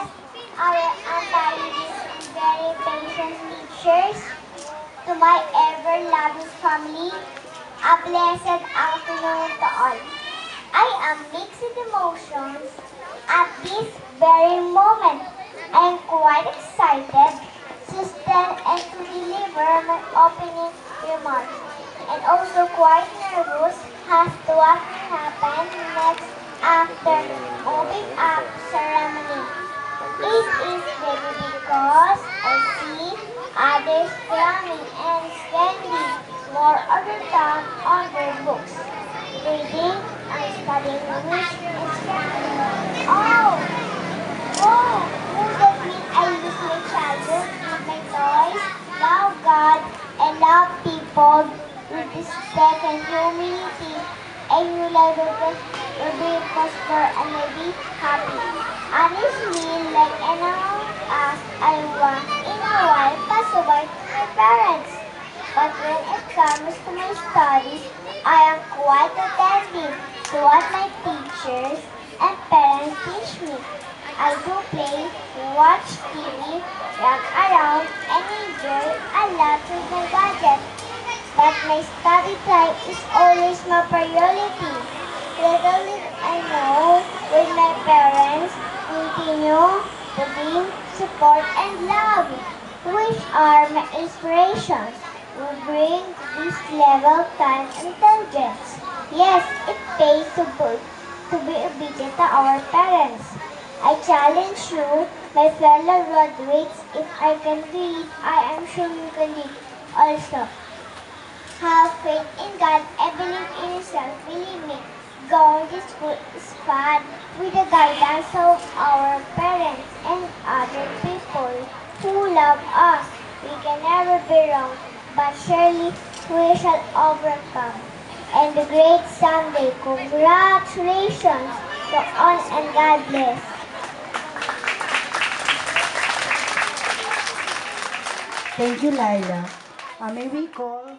class, our intelligent and very patient teachers, to my ever-loving family, a blessed afternoon to all. I am mixed with emotions at this very moment. I am quite excited to stand and to deliver my opening remarks, and also quite nervous as to what will happen next after moving up ceremony. It is maybe because I see others drumming and spending more of their time on their books, reading and studying which instructs me. Oh, would that mean I use my childhood with my toys, love God, and love people with respect and humility, and your life will be prosper and will be happy. Honestly, like anyone else, I want in a while pass away to my parents. But when it comes to my studies, I am quite attentive to what my teachers and parents teach me. I do play, watch TV, run around, and enjoy a lot with my gadget. But my study time is always my priority. Little did I know with my parents continue to be support and love, which are my inspirations, will bring this level time intelligence. Yes, it pays to be obedient to our parents. I challenge you, my fellow graduates, if I can do it, I am sure you can do it also. Have faith in God and believe in yourself. Believe me, going to school is fun with the guidance of our parents and other people who love us. We can never be wrong, but surely we shall overcome. And the great Sunday, congratulations to all and God bless. Thank you, Laila. May we call